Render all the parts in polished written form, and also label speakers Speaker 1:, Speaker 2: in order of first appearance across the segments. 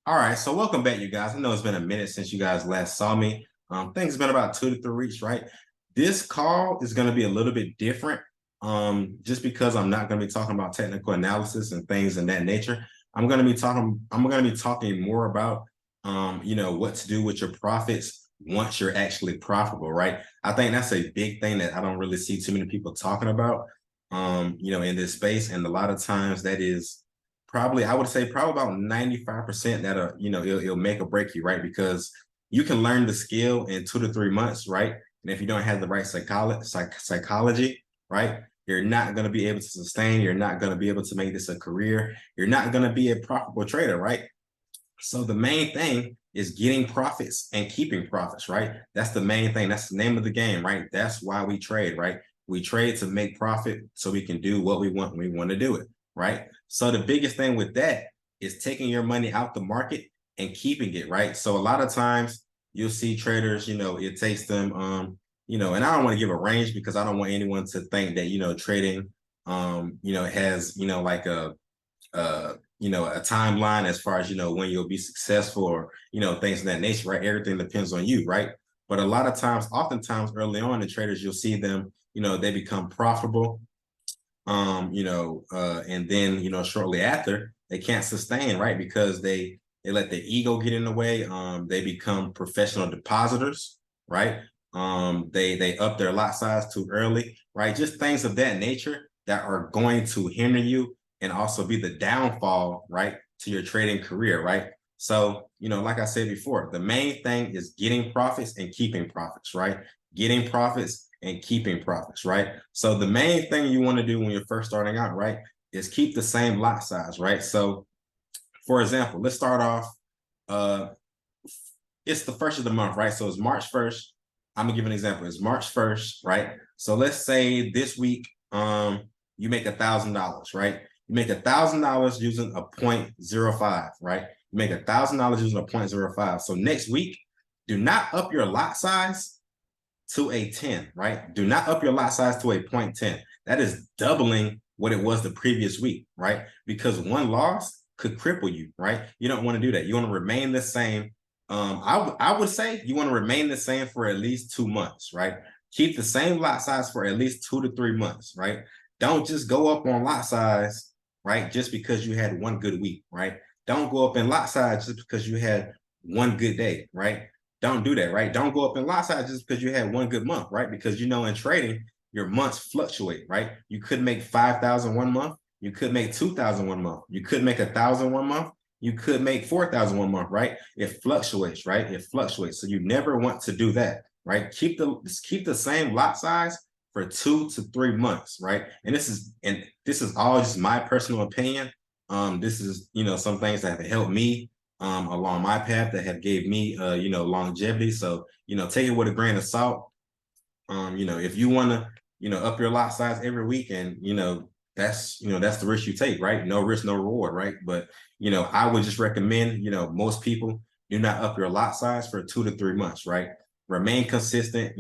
Speaker 1: All right, so welcome back, you guys. I know it's been a minute since you guys last saw me. Things been about 2 to 3 weeks, right? This call is going to be a little bit different, just because I'm not going to be talking about technical analysis and things in that nature. I'm going to be talking more about, what to do with your profits once you're actually profitable, right? I think that's a big thing that I don't really see too many people talking about, in this space, and a lot of times that is probably, I would say probably about 95% that it'll make or break you, right? Because you can learn the skill in 2 to 3 months, right? And if you don't have the right psychology, right, you're not going to be able to sustain. You're not going to be able to make this a career. You're not going to be a profitable trader, right? So the main thing is getting profits and keeping profits, right? That's the main thing. That's the name of the game, right? That's why we trade, right? We trade to make profit so we can do what we want when we want to do it, right? So the biggest thing with that is taking your money out the market and keeping it, right? So a lot of times you'll see traders, it takes them, and I don't want to give a range because I don't want anyone to think that, trading, has, like a timeline as far as, when you'll be successful or, things of that nature, right? Everything depends on you, right? But a lot of times, oftentimes early on, the traders, you'll see them, they become profitable, and then, shortly after, they can't sustain, right? Because they let the ego get in the way. They become professional depositors, right? They up their lot size too early, right? Just things of that nature that are going to hinder you and also be the downfall, right, to your trading career, right? So, like I said before, the main thing is getting profits and keeping profits, right? Getting profits and keeping profits, right? So the main thing you want to do when you're first starting out, right, is keep the same lot size, right? So, for example, let's start off. Uh, it's the first of the month, right? So it's March 1st. I'm gonna give an example. It's March 1st, right? So let's say this week, you make $1,000, right? You make $1,000 using a 0.05, right? You make $1,000 using a 0.05. So next week, do not up your lot size to a 10, right? Do not up your lot size to a 0.10. That is doubling what it was the previous week, right? Because one loss could cripple you, right? You don't want to do that. You want to remain the same. I would say you want to remain the same for at least 2 months, right? Keep the same lot size for at least 2 to 3 months, right? Don't just go up on lot size, right? Just because you had one good week, right? Don't go up in lot size just because you had one good day, right? Don't do that, right? Don't go up in lot size just because you had one good month, right? Because in trading, your months fluctuate, right? You could make 5,000 one month, you could make 2,000 one month, you could make 1,000 one month, you could make 4,000 one month, right? It fluctuates, right? It fluctuates. So you never want to do that, right? Keep the same lot size for 2 to 3 months, right? And this is all just my personal opinion. This is some things that have helped me along my path that have gave me longevity. So take it with a grain of salt. If you want to up your lot size every week, and that's the risk you take, right? No risk, no reward, right? But I would just recommend most people do not up your lot size for 2 to 3 months, right? Remain consistent,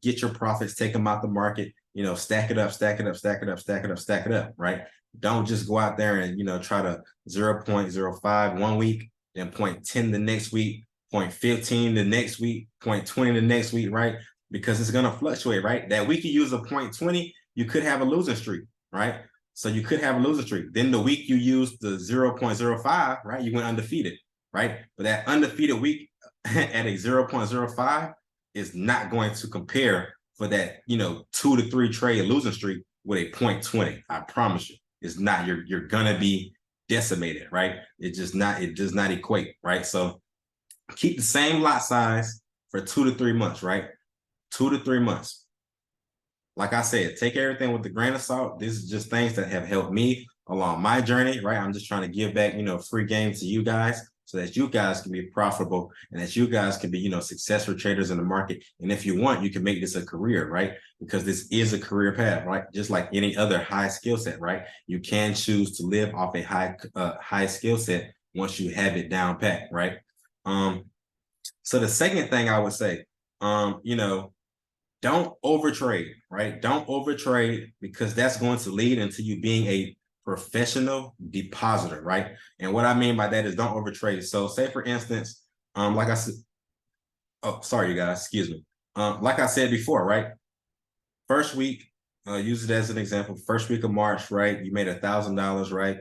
Speaker 1: get your profits, take them out the market, stack it up, stack it up, stack it up, stack it up, stack it up, right? Don't just go out there and try to 0.05 one week, then 0.10 the next week, 0.15 the next week, 0.20 the next week, right? Because it's going to fluctuate, right? That week you use a 0.20, you could have a losing streak, right? So you could have a losing streak. Then the week you use the 0.05, right? You went undefeated, right? But that undefeated week at a 0.05 is not going to compare for that, 2 to 3 trade losing streak with a 0.20. I promise you. It's not, you're gonna be decimated, right? It does not equate, right? So keep the same lot size for 2 to 3 months, right? 2 to 3 months. Like I said, take everything with a grain of salt. This is just things that have helped me along my journey, right? I'm just trying to give back, free game to you guys so that you guys can be profitable and that you guys can be, successful traders in the market. And if you want, you can make this a career, right? Because this is a career path, right? Just like any other high skill set, right? You can choose to live off a high skill set once you have it down pat, right? So the second thing I would say, don't overtrade, right? Don't overtrade because that's going to lead into you being a professional depositor, right? And what I mean by that is don't overtrade. So say for instance, like I said, oh, sorry, you guys, excuse me. Like I said before, right? First week, use it as an example. First week of March, right? You made $1,000, right?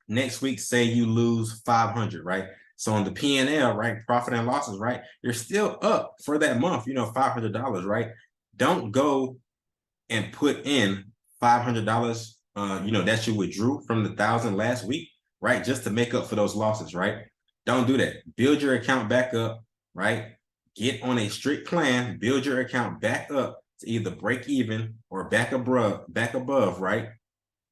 Speaker 1: Next week, say you lose 500, right? So on the P&L, right, profit and losses, right, you're still up for that month, $500, right? Don't go and put in $500, that you withdrew from the 1,000 last week, right, just to make up for those losses, right? Don't do that. Build your account back up, right? Get on a strict plan. Build your account back up to either break even or back above, right?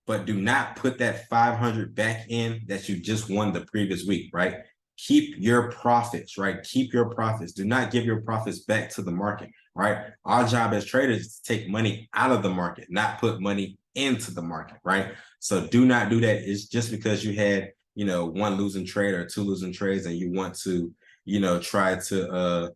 Speaker 1: But do not put that 500 back in that you just won the previous week, right? Keep your profits, right? Keep your profits. Do not give your profits back to the market, right? Our job as traders is to take money out of the market, not put money into the market, right? So do not do that. It's just because you had, one losing trade or two losing trades and you want to, try to,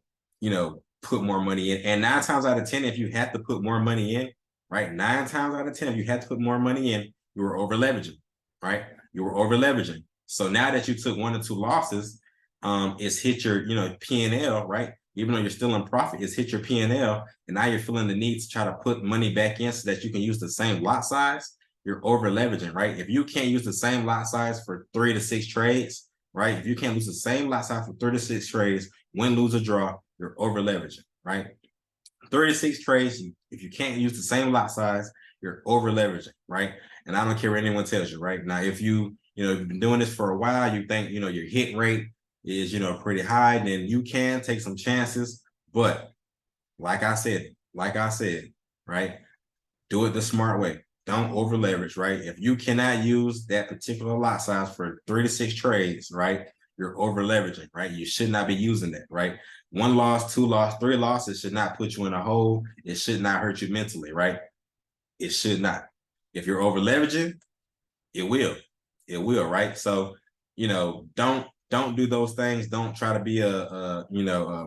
Speaker 1: put more money in. And 9 times out of 10, if you have to put more money in, right? 9 times out of 10, if you had to put more money in, you were over leveraging, right? You were over leveraging. So now that you took 1 or 2 losses, it's hit your, P&L, right? Even though you're still in profit, it's hit your P&L, and now you're feeling the need to try to put money back in so that you can use the same lot size. You're over leveraging, right? If you can't use the same lot size for 3 to 6 trades, right? If you can't use the same lot size for 3 to 6 trades, win, lose, or draw, you're over leveraging, right? 36 trades, if you can't use the same lot size, you're over leveraging, right? And I don't care what anyone tells you, right? Now, if you've been doing this for a while, you think, your hit rate is, pretty high, then you can take some chances. But like I said, right? Do it the smart way. Don't over leverage, right? If you cannot use that particular lot size for 3 to 6 trades, right? You're over leveraging, right? You should not be using that, right? 1 loss, 2 loss, 3 losses should not put you in a hole. It should not hurt you mentally, right? It should not. If you're over leveraging, it will. It will, right? So, don't do those things. Don't try to be a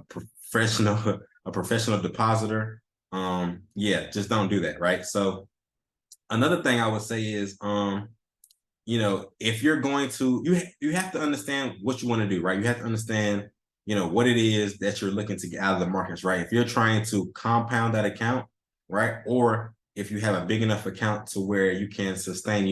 Speaker 1: professional, a professional depositor. Yeah, just don't do that, right? So another thing I would say is, if you're going to, you have to understand what you want to do, right? You have to understand, what it is that you're looking to get out of the markets, right? If you're trying to compound that account, right? Or if you have a big enough account to where you can sustain,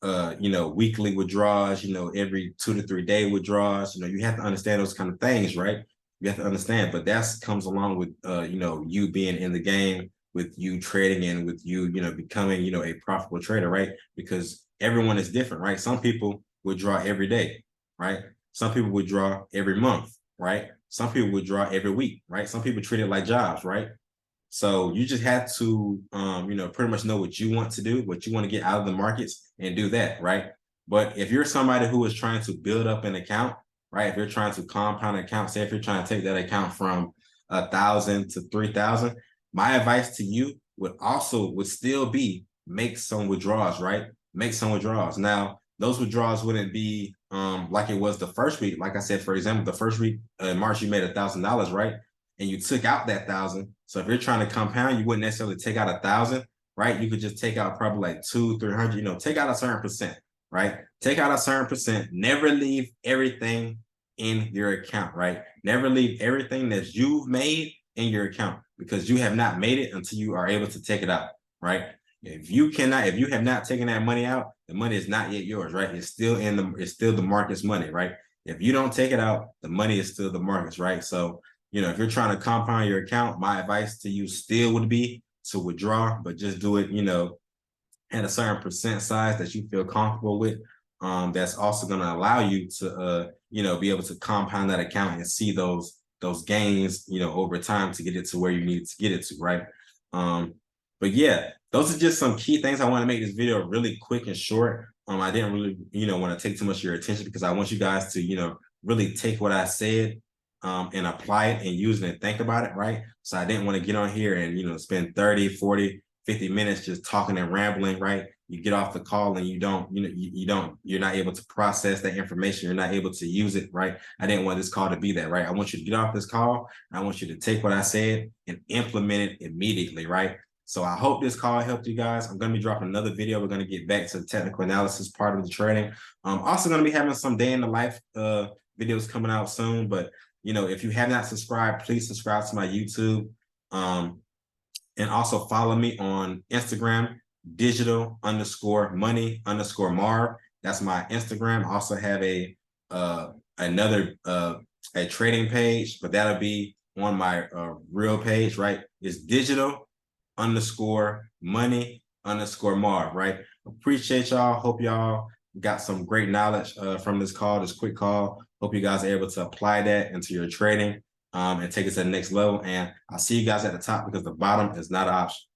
Speaker 1: weekly withdrawals, every 2 to 3 day withdrawals, you have to understand those kind of things, right? You have to understand, but that comes along with, you being in the game, with you trading and with you, becoming, a profitable trader, right? Because everyone is different, right? Some people withdraw every day, right? Some people withdraw every month, right? Some people withdraw every week, right? Some people treat it like jobs, right? So you just have to, pretty much know what you want to do, what you want to get out of the markets, and do that, right? But if you're somebody who is trying to build up an account, right? If you're trying to compound an account, say if you're trying to take that account from 1,000 to 3,000, my advice to you would still be make some withdrawals, right? Make some withdrawals. Now, those withdrawals wouldn't be like it was the first week. Like I said, for example, the first week in March, you made $1,000, right? And you took out that 1,000. So if you're trying to compound, you wouldn't necessarily take out 1,000, right? You could just take out probably like 200-300, take out a certain percent, right? Take out a certain percent. Never leave everything in your account, right? Never leave everything that you've made in your account, because you have not made it until you are able to take it out, right? If you have not taken that money out, the money is not yet yours, right? It's still the market's money, right? If you don't take it out, the money is still the market's, right? So, if you're trying to compound your account, my advice to you still would be to withdraw, but just do it, at a certain percent size that you feel comfortable with. That's also going to allow you to, be able to compound that account and see those gains, over time to get it to where you need to get it to, right? But yeah, those are just some key things. I want to make this video really quick and short. I didn't really, want to take too much of your attention, because I want you guys to, really take what I said and apply it and use it and think about it, right? So I didn't want to get on here and, spend 30, 40, 50 minutes just talking and rambling, right? You get off the call and you're not able to process that information. You're not able to use it, right? I didn't want this call to be that, right? I want you to get off this call, and I want you to take what I said and implement it immediately, right? So I hope this call helped you guys. I'm going to be dropping another video. We're going to get back to the technical analysis part of the trading. I'm also going to be having some day in the life videos coming out soon. But, you know, if you have not subscribed, please subscribe to my YouTube. And also follow me on Instagram, digital_money_Marv. That's my Instagram. I also have another trading page, but that'll be on my real page, right? It's digital_money_Marv, right? Appreciate y'all. Hope y'all got some great knowledge from this call, this quick call. Hope you guys are able to apply that into your trading and take it to the next level. And I'll see you guys at the top because the bottom is not an option.